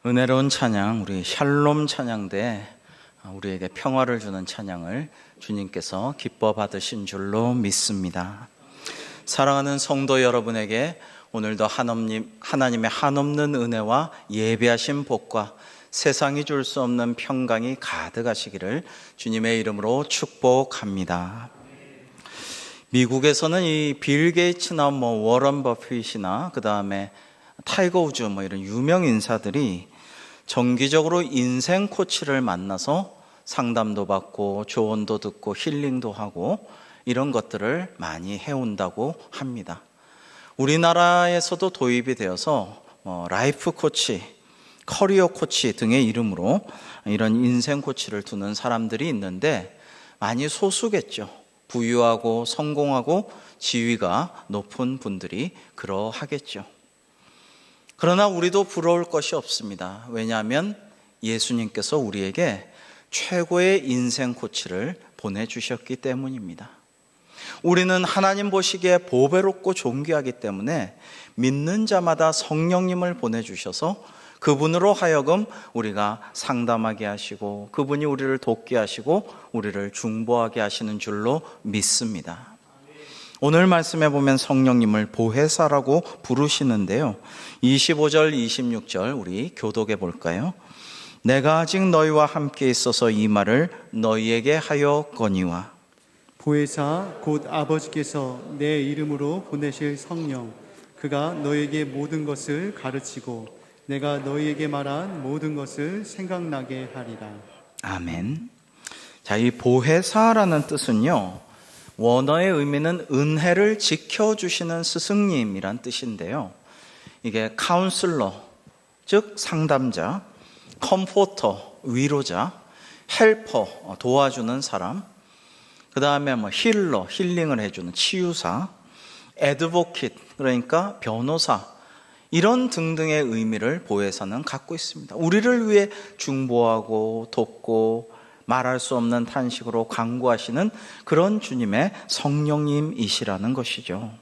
은혜로운 찬양, 우리 샬롬 찬양대, 우리에게 평화를 주는 찬양을 주님께서 기뻐 받으신 줄로 믿습니다. 사랑하는 성도 여러분에게 오늘도 하나님의 한없는 은혜와 예비하신 복과 세상이 줄 수 없는 평강이 가득하시기를 주님의 이름으로 축복합니다. 미국에서는 이 빌 게이츠나 워런 버핏이나 그 다음에 타이거 우즈 이런 유명 인사들이 정기적으로 인생 코치를 만나서 상담도 받고 조언도 듣고 힐링도 하고 이런 것들을 많이 해온다고 합니다. 우리나라에서도 도입이 되어서 라이프 코치, 커리어 코치 등의 이름으로 이런 인생 코치를 두는 사람들이 있는데 많이 소수겠죠. 부유하고 성공하고 지위가 높은 분들이 그러하겠죠. 그러나 우리도 부러울 것이 없습니다. 왜냐하면 예수님께서 우리에게 최고의 인생 코치를 보내주셨기 때문입니다. 우리는 하나님 보시기에 보배롭고 존귀하기 때문에 믿는 자마다 성령님을 보내주셔서 그분으로 하여금 우리가 상담하게 하시고 그분이 우리를 돕게 하시고 우리를 중보하게 하시는 줄로 믿습니다. 오늘 말씀에 보면 성령님을 보혜사라고 부르시는데요. 25절, 26절 우리 교독해 볼까요? 내가 아직 너희와 함께 있어서 이 말을 너희에게 하였거니와. 보혜사 곧 아버지께서 내 이름으로 보내실 성령, 그가 너희에게 모든 것을 가르치고 내가 너희에게 말한 모든 것을 생각나게 하리라. 아멘. 자, 이 보혜사라는 뜻은요, 원어의 의미는 은혜를 지켜주시는 스승님이란 뜻인데요. 이게 카운슬러, 즉 상담자, 컴포터, 위로자, 헬퍼, 도와주는 사람, 그 다음에 힐러, 힐링을 해주는 치유사, 애드보킷, 그러니까 변호사, 이런 등등의 의미를 보혜사는 갖고 있습니다. 우리를 위해 중보하고 돕고 말할 수 없는 탄식으로 간구하시는 그런 주님의 성령님이시라는 것이죠.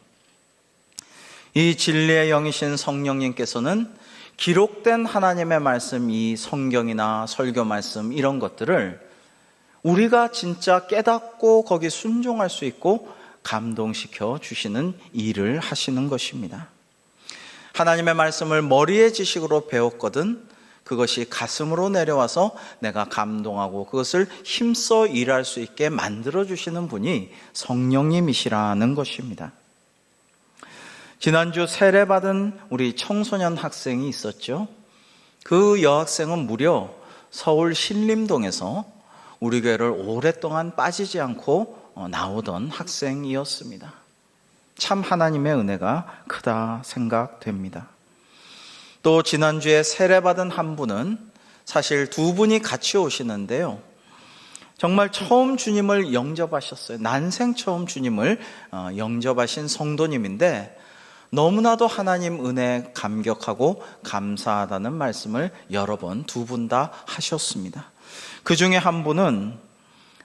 이 진리의 영이신 성령님께서는 기록된 하나님의 말씀, 이 성경이나 설교 말씀 이런 것들을 우리가 진짜 깨닫고 거기 순종할 수 있고 감동시켜 주시는 일을 하시는 것입니다. 하나님의 말씀을 머리의 지식으로 배웠거든 그것이 가슴으로 내려와서 내가 감동하고 그것을 힘써 일할 수 있게 만들어주시는 분이 성령님이시라는 것입니다. 지난주 세례받은 우리 청소년 학생이 있었죠. 그 여학생은 무려 서울 신림동에서 우리 교회를 오랫동안 빠지지 않고 나오던 학생이었습니다. 참 하나님의 은혜가 크다 생각됩니다. 또 지난주에 세례받은 한 분은 사실 두 분이 같이 오시는데요. 정말 처음 주님을 영접하셨어요. 난생 처음 주님을 영접하신 성도님인데 너무나도 하나님 은혜에 감격하고 감사하다는 말씀을 여러 번 두 분 다 하셨습니다. 그 중에 한 분은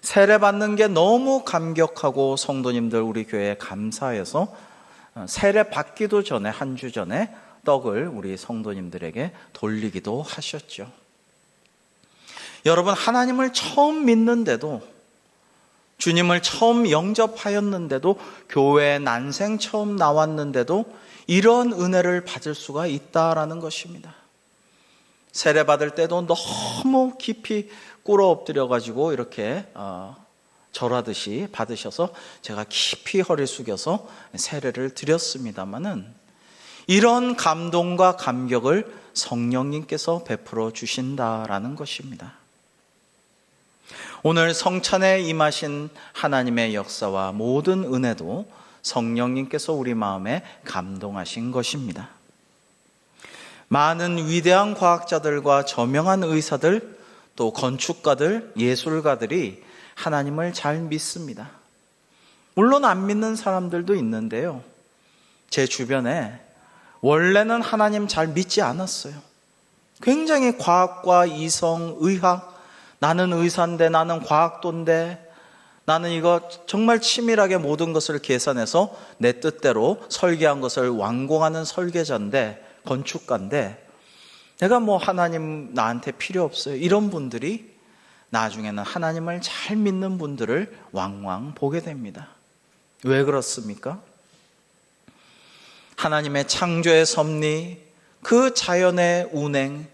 세례받는 게 너무 감격하고 성도님들 우리 교회에 감사해서 세례받기도 전에 한 주 전에 떡을 우리 성도님들에게 돌리기도 하셨죠. 여러분, 하나님을 처음 믿는데도, 주님을 처음 영접하였는데도, 교회에 난생 처음 나왔는데도 이런 은혜를 받을 수가 있다라는 것입니다. 세례받을 때도 너무 깊이 꿇어 엎드려가지고 이렇게 절하듯이 받으셔서 제가 깊이 허리 숙여서 세례를 드렸습니다마는 이런 감동과 감격을 성령님께서 베풀어 주신다라는 것입니다. 오늘 성찬에 임하신 하나님의 역사와 모든 은혜도 성령님께서 우리 마음에 감동하신 것입니다. 많은 위대한 과학자들과 저명한 의사들, 또 건축가들, 예술가들이 하나님을 잘 믿습니다. 물론 안 믿는 사람들도 있는데요. 제 주변에 원래는 하나님 잘 믿지 않았어요. 굉장히 과학과 이성, 의학, 나는 의사인데 나는 과학도인데 나는 이거 정말 치밀하게 모든 것을 계산해서 내 뜻대로 설계한 것을 완공하는 설계자인데 건축가인데 내가 뭐 하나님 나한테 필요 없어요, 이런 분들이 나중에는 하나님을 잘 믿는 분들을 왕왕 보게 됩니다. 왜 그렇습니까? 하나님의 창조의 섭리, 그 자연의 운행,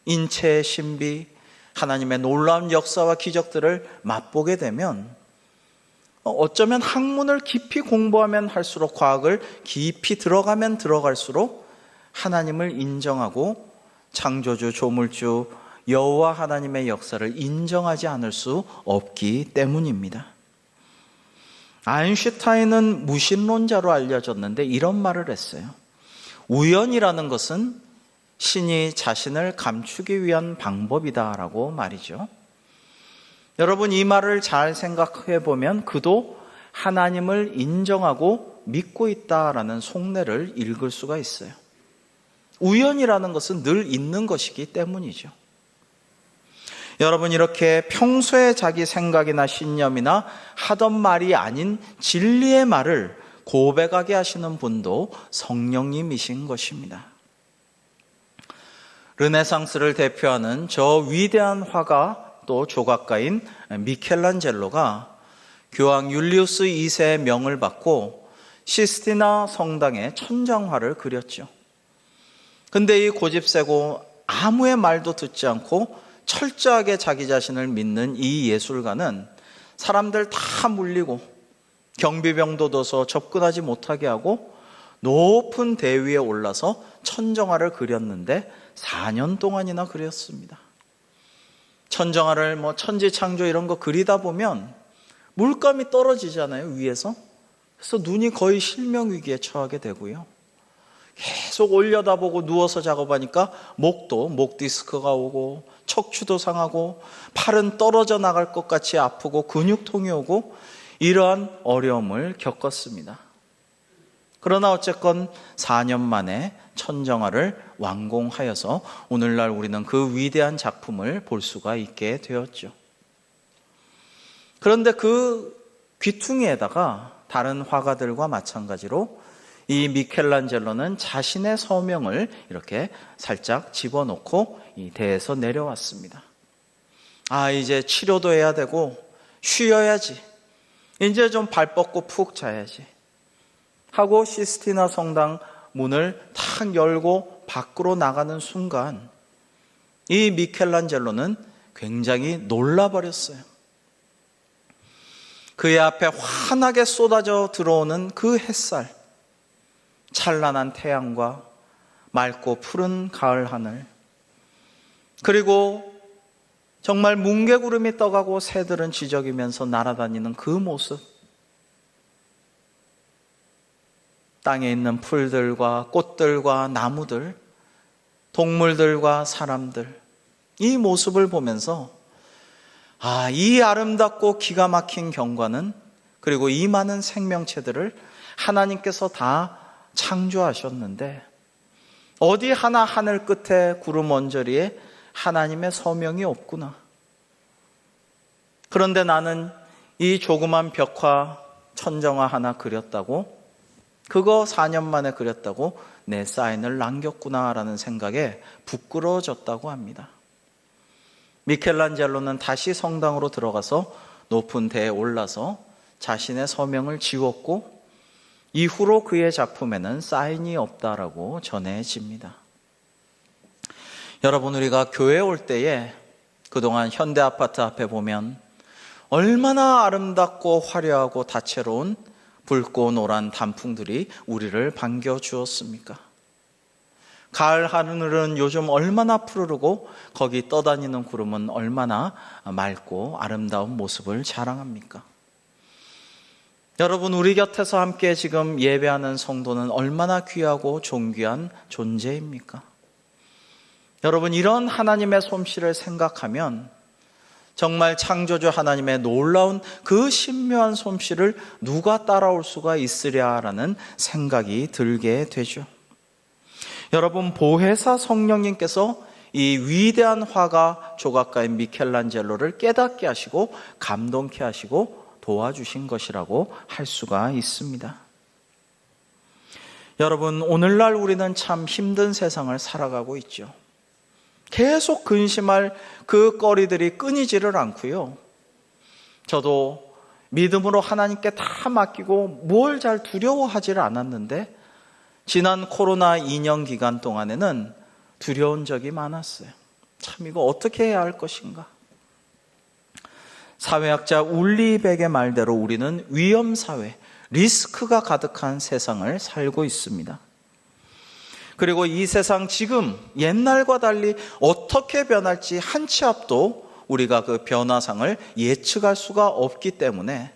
인체의 신비, 하나님의 놀라운 역사와 기적들을 맛보게 되면 어쩌면 학문을 깊이 공부하면 할수록, 과학을 깊이 들어가면 들어갈수록 하나님을 인정하고 창조주, 조물주, 여호와 하나님의 역사를 인정하지 않을 수 없기 때문입니다. 아인슈타인은 무신론자로 알려졌는데 이런 말을 했어요. 우연이라는 것은 신이 자신을 감추기 위한 방법이다라고 말이죠. 여러분, 이 말을 잘 생각해 보면 그도 하나님을 인정하고 믿고 있다라는 속내를 읽을 수가 있어요. 우연이라는 것은 늘 있는 것이기 때문이죠. 여러분, 이렇게 평소에 자기 생각이나 신념이나 하던 말이 아닌 진리의 말을 고백하게 하시는 분도 성령님이신 것입니다. 르네상스를 대표하는 저 위대한 화가 또 조각가인 미켈란젤로가 교황 율리우스 2세의 명을 받고 시스티나 성당에 천장화를 그렸죠. 근데 이 고집세고 아무의 말도 듣지 않고 철저하게 자기 자신을 믿는 이 예술가는 사람들 다 물리고 경비병도 둬서 접근하지 못하게 하고 높은 대위에 올라서 천정화를 그렸는데 4년 동안이나 그렸습니다. 천정화를 천지창조 이런 거 그리다 보면 물감이 떨어지잖아요, 위에서. 그래서 눈이 거의 실명위기에 처하게 되고요. 계속 올려다보고 누워서 작업하니까 목 디스크가 오고 척추도 상하고 팔은 떨어져 나갈 것 같이 아프고 근육통이 오고 이러한 어려움을 겪었습니다. 그러나 어쨌건 4년 만에 천정화를 완공하여서 오늘날 우리는 그 위대한 작품을 볼 수가 있게 되었죠. 그런데 그 귀퉁이에다가 다른 화가들과 마찬가지로 이 미켈란젤로는 자신의 서명을 이렇게 살짝 집어넣고 이 대에서 내려왔습니다. 이제 치료도 해야 되고 쉬어야지. 이제 좀 발 뻗고 푹 자야지. 하고 시스티나 성당 문을 탁 열고 밖으로 나가는 순간 이 미켈란젤로는 굉장히 놀라버렸어요. 그의 앞에 환하게 쏟아져 들어오는 그 햇살, 찬란한 태양과 맑고 푸른 가을 하늘, 그리고 정말 뭉게구름이 떠가고 새들은 지저귀면서 날아다니는 그 모습, 땅에 있는 풀들과 꽃들과 나무들, 동물들과 사람들, 이 모습을 보면서 이 아름답고 기가 막힌 경관은, 그리고 이 많은 생명체들을 하나님께서 다 창조하셨는데 어디 하나 하늘 끝에 구름 언저리에 하나님의 서명이 없구나. 그런데 나는 이 조그만 벽화 천정화 하나 그렸다고, 그거 4년 만에 그렸다고 내 사인을 남겼구나라는 생각에 부끄러워졌다고 합니다. 미켈란젤로는 다시 성당으로 들어가서 높은 대에 올라서 자신의 서명을 지웠고 이후로 그의 작품에는 사인이 없다라고 전해집니다. 여러분, 우리가 교회에 올 때에 그동안 현대 아파트 앞에 보면 얼마나 아름답고 화려하고 다채로운 붉고 노란 단풍들이 우리를 반겨주었습니까? 가을 하늘은 요즘 얼마나 푸르르고 거기 떠다니는 구름은 얼마나 맑고 아름다운 모습을 자랑합니까? 여러분, 우리 곁에서 함께 지금 예배하는 성도는 얼마나 귀하고 존귀한 존재입니까? 여러분, 이런 하나님의 솜씨를 생각하면 정말 창조주 하나님의 놀라운 그 신묘한 솜씨를 누가 따라올 수가 있으랴라는 생각이 들게 되죠. 여러분, 보혜사 성령님께서 이 위대한 화가 조각가인 미켈란젤로를 깨닫게 하시고 감동케 하시고 도와주신 것이라고 할 수가 있습니다. 여러분, 오늘날 우리는 참 힘든 세상을 살아가고 있죠. 계속 근심할 그 거리들이 끊이지를 않고요. 저도 믿음으로 하나님께 다 맡기고 뭘 잘 두려워하지를 않았는데 지난 코로나 2년 기간 동안에는 두려운 적이 많았어요. 참 이거 어떻게 해야 할 것인가? 사회학자 울리백의 말대로 우리는 위험사회, 리스크가 가득한 세상을 살고 있습니다. 그리고 이 세상 지금 옛날과 달리 어떻게 변할지 한 치 앞도 우리가 그 변화상을 예측할 수가 없기 때문에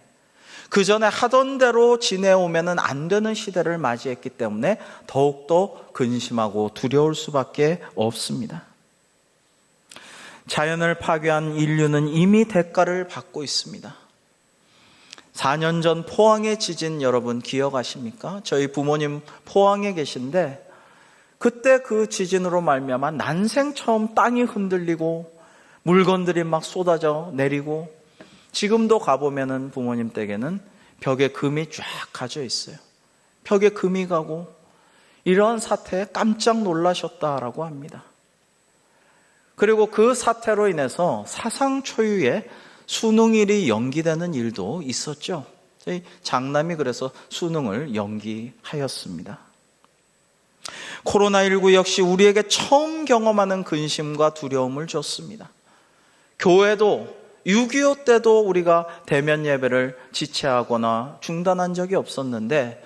그 전에 하던 대로 지내오면 안 되는 시대를 맞이했기 때문에 더욱더 근심하고 두려울 수밖에 없습니다. 자연을 파괴한 인류는 이미 대가를 받고 있습니다. 4년 전 포항의 지진 여러분 기억하십니까? 저희 부모님 포항에 계신데 그때 그 지진으로 말미암아 난생 처음 땅이 흔들리고 물건들이 막 쏟아져 내리고 지금도 가보면은 부모님 댁에는 벽에 금이 쫙 가져 있어요. 벽에 금이 가고 이런 사태에 깜짝 놀라셨다라고 합니다. 그리고 그 사태로 인해서 사상 초유의 수능일이 연기되는 일도 있었죠. 저희 장남이 그래서 수능을 연기하였습니다. 코로나19 역시 우리에게 처음 경험하는 근심과 두려움을 줬습니다. 교회도 6.25 때도 우리가 대면 예배를 지체하거나 중단한 적이 없었는데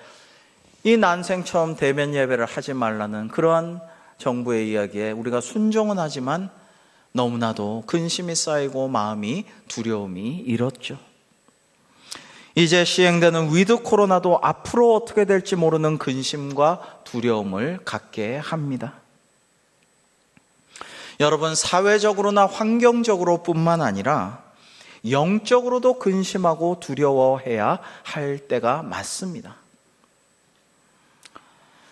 이 난생 처음 대면 예배를 하지 말라는 그러한 정부의 이야기에 우리가 순종은 하지만 너무나도 근심이 쌓이고 마음이 두려움이 일었죠. 이제 시행되는 위드 코로나도 앞으로 어떻게 될지 모르는 근심과 두려움을 갖게 합니다. 여러분, 사회적으로나 환경적으로 뿐만 아니라 영적으로도 근심하고 두려워해야 할 때가 맞습니다.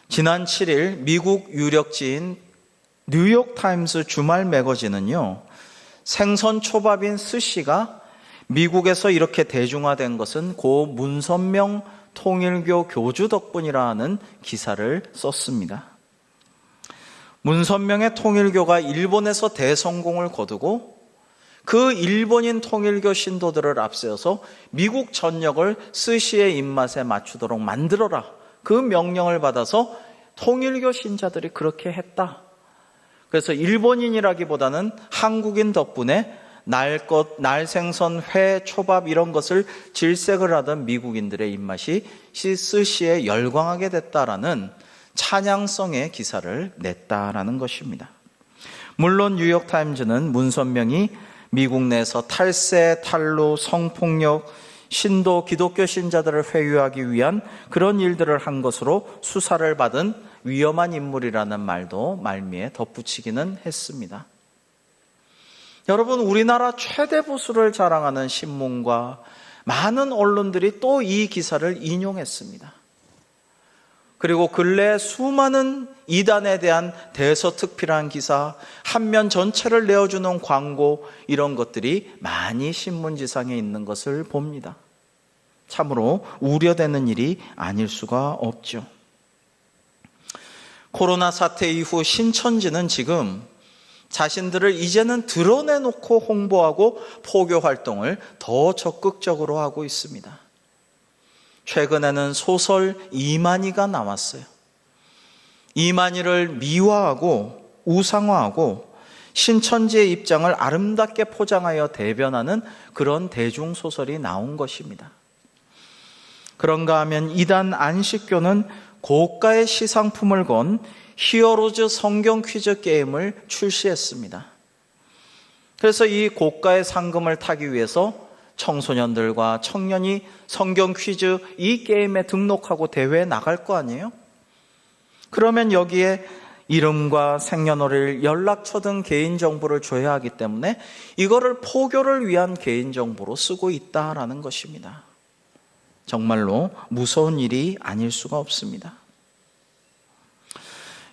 지난 7일 미국 유력지인 뉴욕타임스 주말 매거진은요, 생선 초밥인 스시가 미국에서 이렇게 대중화된 것은 고 문선명 통일교 교주 덕분이라는 기사를 썼습니다. 문선명의 통일교가 일본에서 대성공을 거두고 그 일본인 통일교 신도들을 앞세워서 미국 전역을 스시의 입맛에 맞추도록 만들어라. 그 명령을 받아서 통일교 신자들이 그렇게 했다. 그래서 일본인이라기보다는 한국인 덕분에 날생선, 회, 초밥 이런 것을 질색을 하던 미국인들의 입맛이 스시에 열광하게 됐다라는 찬양성의 기사를 냈다라는 것입니다. 물론 뉴욕타임즈는 문선명이 미국 내에서 탈세, 탈루, 성폭력, 신도, 기독교 신자들을 회유하기 위한 그런 일들을 한 것으로 수사를 받은 위험한 인물이라는 말도 말미에 덧붙이기는 했습니다. 여러분, 우리나라 최대 보수를 자랑하는 신문과 많은 언론들이 또 이 기사를 인용했습니다. 그리고 근래 수많은 이단에 대한 대서특필한 기사, 한면 전체를 내어주는 광고 이런 것들이 많이 신문지상에 있는 것을 봅니다. 참으로 우려되는 일이 아닐 수가 없죠. 코로나 사태 이후 신천지는 지금 자신들을 이제는 드러내놓고 홍보하고 포교 활동을 더 적극적으로 하고 있습니다. 최근에는 소설 이만희가 나왔어요. 이만희를 미화하고 우상화하고 신천지의 입장을 아름답게 포장하여 대변하는 그런 대중소설이 나온 것입니다. 그런가 하면 이단 안식교는 고가의 시상품을 건 히어로즈 성경 퀴즈 게임을 출시했습니다. 그래서 이 고가의 상금을 타기 위해서 청소년들과 청년이 성경 퀴즈 이 게임에 등록하고 대회에 나갈 거 아니에요? 그러면 여기에 이름과 생년월일, 연락처 등 개인정보를 줘야 하기 때문에 이거를 포교를 위한 개인정보로 쓰고 있다라는 것입니다. 정말로 무서운 일이 아닐 수가 없습니다.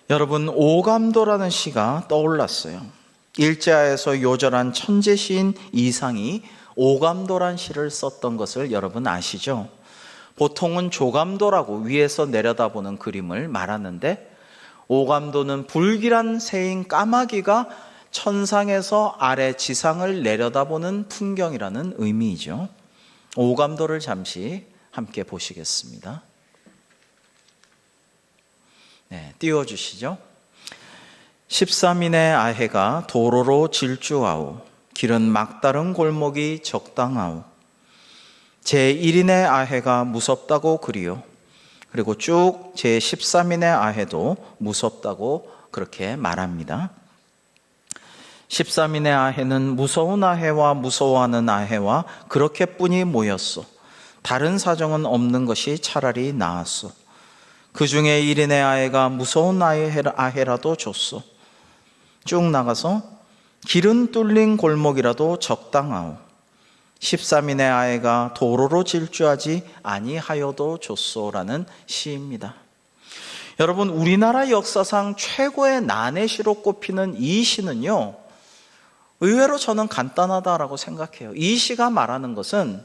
여러분, 오감도라는 시가 떠올랐어요. 일제하에서 요절한 천재 시인 이상이 오감도란 시를 썼던 것을 여러분 아시죠? 보통은 조감도라고 위에서 내려다보는 그림을 말하는데 오감도는 불길한 새인 까마귀가 천상에서 아래 지상을 내려다보는 풍경이라는 의미이죠. 오감도를 잠시 함께 보시겠습니다. 네, 띄워주시죠. 13인의 아해가 도로로 질주하오. 길은 막다른 골목이 적당하오. 제1인의 아해가 무섭다고 그리요. 그리고 쭉 제13인의 아해도 무섭다고 그렇게 말합니다. 13인의 아해는 무서운 아해와 무서워하는 아해와 그렇게뿐이 모였어. 다른 사정은 없는 것이 차라리 나았어. 그 중에 1인의 아해가 무서운 아해라도 줬어. 쭉 나가서 길은 뚫린 골목이라도 적당하오. 13인의 아해가 도로로 질주하지 아니하여도 줬소라는 시입니다. 여러분, 우리나라 역사상 최고의 난해시로 꼽히는 이 시는요, 의외로 저는 간단하다라고 생각해요. 이 시가 말하는 것은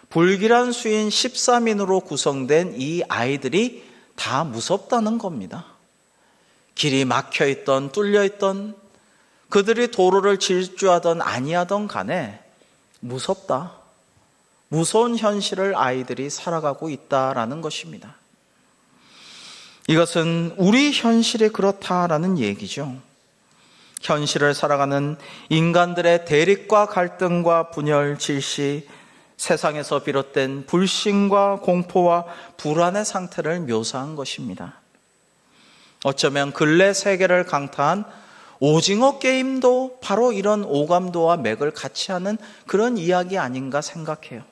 불길한 수인 13인으로 구성된 이 아이들이 다 무섭다는 겁니다. 길이 막혀있던 뚫려있던 그들이 도로를 질주하던 아니하던 간에 무섭다. 무서운 현실을 아이들이 살아가고 있다라는 것입니다. 이것은 우리 현실이 그렇다라는 얘기죠. 현실을 살아가는 인간들의 대립과 갈등과 분열, 질시, 세상에서 비롯된 불신과 공포와 불안의 상태를 묘사한 것입니다. 어쩌면 근래 세계를 강타한 오징어 게임도 바로 이런 오감도와 맥을 같이 하는 그런 이야기 아닌가 생각해요.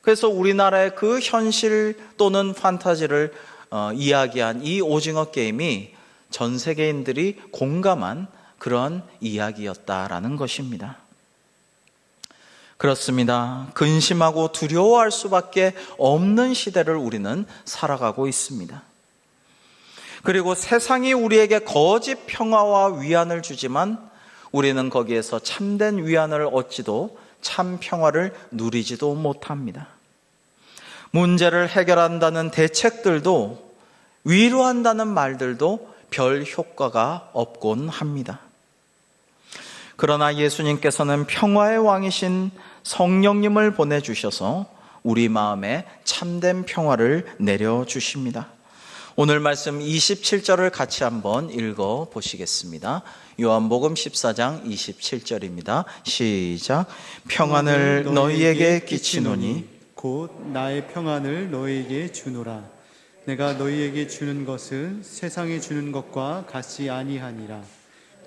그래서 우리나라의 그 현실 또는 판타지를 이야기한 이 오징어 게임이 전 세계인들이 공감한 그런 이야기였다라는 것입니다. 그렇습니다. 근심하고 두려워할 수밖에 없는 시대를 우리는 살아가고 있습니다. 그리고 세상이 우리에게 거짓 평화와 위안을 주지만 우리는 거기에서 참된 위안을 얻지도 참 평화를 누리지도 못합니다. 문제를 해결한다는 대책들도 위로한다는 말들도 별 효과가 없곤 합니다. 그러나 예수님께서는 평화의 왕이신 성령님을 보내주셔서 우리 마음에 참된 평화를 내려주십니다. 오늘 말씀 27절을 같이 한번 읽어보시겠습니다. 요한복음 14장 27절입니다. 시작. 평안을 너희에게 끼치노니 곧 나의 평안을 너희에게 주노라. 내가 너희에게 주는 것은 세상에 주는 것과 같이 아니하니라.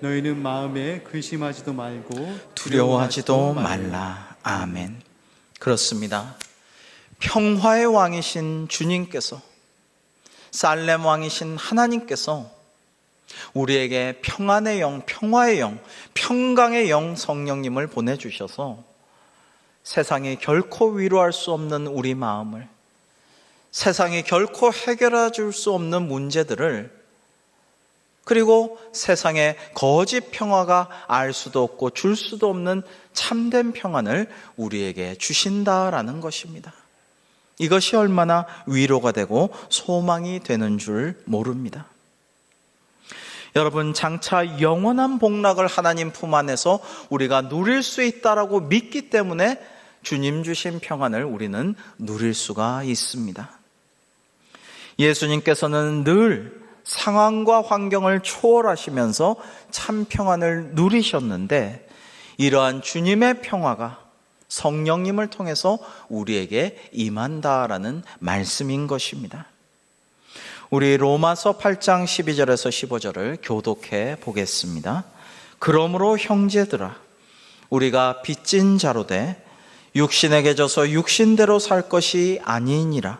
너희는 마음에 근심하지도 말고 두려워하지도 말라. 아멘. 그렇습니다. 평화의 왕이신 주님께서, 살렘 왕이신 하나님께서 우리에게 평안의 영, 평화의 영, 평강의 영 성령님을 보내주셔서 세상이 결코 위로할 수 없는 우리 마음을, 세상이 결코 해결해 줄 수 없는 문제들을, 그리고 세상의 거짓 평화가 알 수도 없고 줄 수도 없는 참된 평안을 우리에게 주신다라는 것입니다. 이것이 얼마나 위로가 되고 소망이 되는 줄 모릅니다. 여러분, 장차 영원한 복락을 하나님 품 안에서 우리가 누릴 수 있다라고 믿기 때문에 주님 주신 평안을 우리는 누릴 수가 있습니다. 예수님께서는 늘 상황과 환경을 초월하시면서 참 평안을 누리셨는데, 이러한 주님의 평화가 성령님을 통해서 우리에게 임한다라는 말씀인 것입니다. 우리 로마서 8장 12절에서 15절을 교독해 보겠습니다. 그러므로 형제들아, 우리가 빚진 자로 돼 육신에게 져서 육신대로 살 것이 아니니라.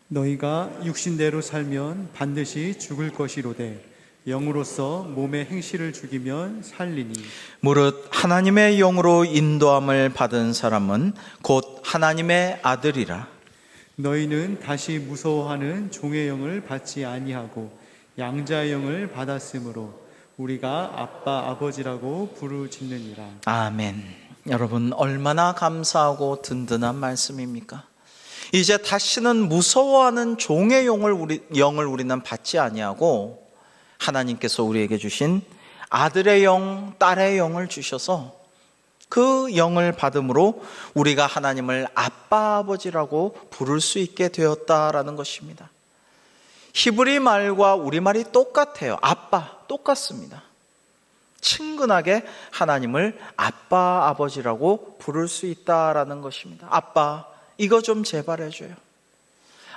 너희가 육신대로 살면 반드시 죽을 것이로되 영으로서 몸의 행실을 죽이면 살리니. 무릇 하나님의 영으로 인도함을 받은 사람은 곧 하나님의 아들이라. 너희는 다시 무서워하는 종의 영을 받지 아니하고 양자의 영을 받았으므로 우리가 아빠 아버지라고 부르짖느니라. 아멘. 여러분, 얼마나 감사하고 든든한 말씀입니까? 이제 다시는 무서워하는 종의 영을 우리는 받지 아니하고 하나님께서 우리에게 주신 아들의 영, 딸의 영을 주셔서 그 영을 받음으로 우리가 하나님을 아빠, 아버지라고 부를 수 있게 되었다라는 것입니다. 히브리 말과 우리말이 똑같아요. 아빠, 똑같습니다. 친근하게 하나님을 아빠, 아버지라고 부를 수 있다라는 것입니다. 아빠, 이거 좀 제발 해줘요.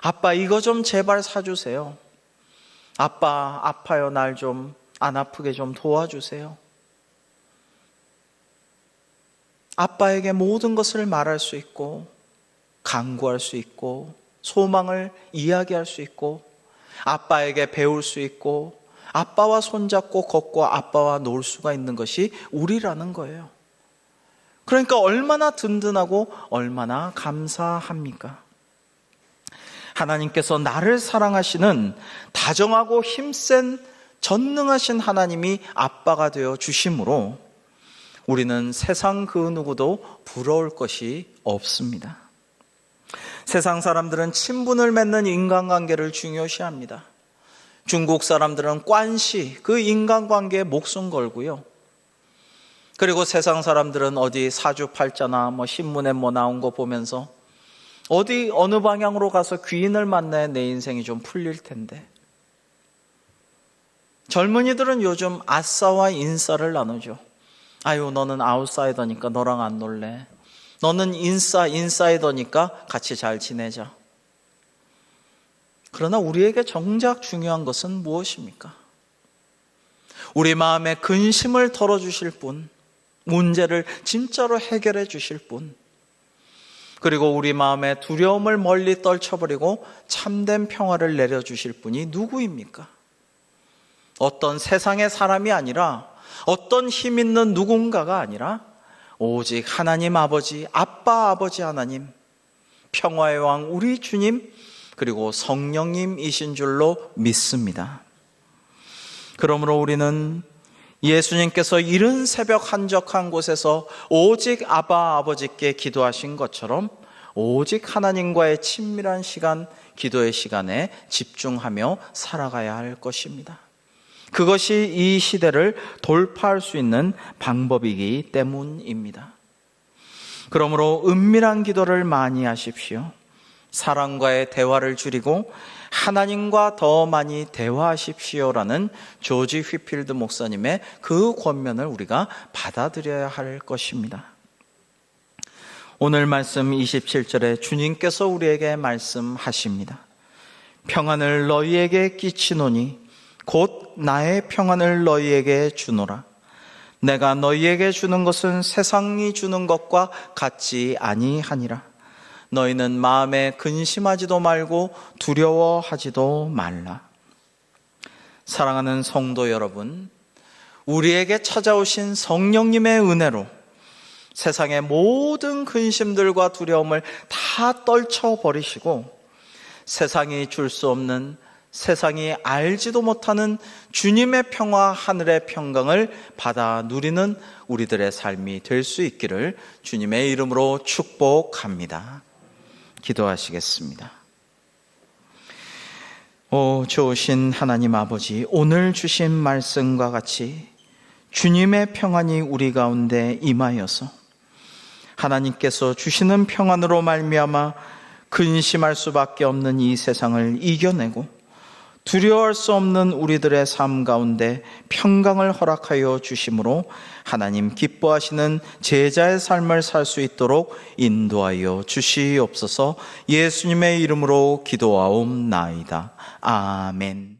아빠, 이거 좀 제발 사주세요. 아빠, 아파요. 날 좀 안 아프게 좀 도와주세요. 아빠에게 모든 것을 말할 수 있고, 간구할 수 있고, 소망을 이야기할 수 있고, 아빠에게 배울 수 있고, 아빠와 손잡고 걷고 아빠와 놀 수가 있는 것이 우리라는 거예요. 그러니까 얼마나 든든하고 얼마나 감사합니까? 하나님께서 나를 사랑하시는 다정하고 힘센 전능하신 하나님이 아빠가 되어 주심으로 우리는 세상 그 누구도 부러울 것이 없습니다. 세상 사람들은 친분을 맺는 인간관계를 중요시합니다. 중국 사람들은 관시, 그 인간관계에 목숨 걸고요. 그리고 세상 사람들은 어디 사주팔자나 신문에 나온 거 보면서 어느 방향으로 가서 귀인을 만나야 내 인생이 좀 풀릴 텐데. 젊은이들은 요즘 아싸와 인싸를 나누죠. 아유, 너는 아웃사이더니까 너랑 안 놀래. 너는 인사이더니까 같이 잘 지내자. 그러나 우리에게 정작 중요한 것은 무엇입니까? 우리 마음에 근심을 덜어주실 분, 문제를 진짜로 해결해 주실 분, 그리고 우리 마음의 두려움을 멀리 떨쳐버리고 참된 평화를 내려주실 분이 누구입니까? 어떤 세상의 사람이 아니라, 어떤 힘 있는 누군가가 아니라 오직 하나님 아버지, 아빠 아버지 하나님, 평화의 왕 우리 주님, 그리고 성령님이신 줄로 믿습니다. 그러므로 우리는 예수님께서 이른 새벽 한적한 곳에서 오직 아바 아버지께 기도하신 것처럼 오직 하나님과의 친밀한 시간, 기도의 시간에 집중하며 살아가야 할 것입니다. 그것이 이 시대를 돌파할 수 있는 방법이기 때문입니다. 그러므로 은밀한 기도를 많이 하십시오. 사랑과의 대화를 줄이고 하나님과 더 많이 대화하십시오라는 조지 휘필드 목사님의 그 권면을 우리가 받아들여야 할 것입니다. 오늘 말씀 27절에 주님께서 우리에게 말씀하십니다. 평안을 너희에게 끼치노니 곧 나의 평안을 너희에게 주노라. 내가 너희에게 주는 것은 세상이 주는 것과 같지 아니하니라. 너희는 마음에 근심하지도 말고 두려워하지도 말라. 사랑하는 성도 여러분, 우리에게 찾아오신 성령님의 은혜로 세상의 모든 근심들과 두려움을 다 떨쳐버리시고 세상이 줄 수 없는, 세상이 알지도 못하는 주님의 평화, 하늘의 평강을 받아 누리는 우리들의 삶이 될 수 있기를 주님의 이름으로 축복합니다. 기도하시겠습니다. 오 좋으신 하나님 아버지, 오늘 주신 말씀과 같이 주님의 평안이 우리 가운데 임하여서 하나님께서 주시는 평안으로 말미암아 근심할 수밖에 없는 이 세상을 이겨내고 두려워할 수 없는 우리들의 삶 가운데 평강을 허락하여 주심으로 하나님 기뻐하시는 제자의 삶을 살 수 있도록 인도하여 주시옵소서. 예수님의 이름으로 기도하옵나이다. 아멘.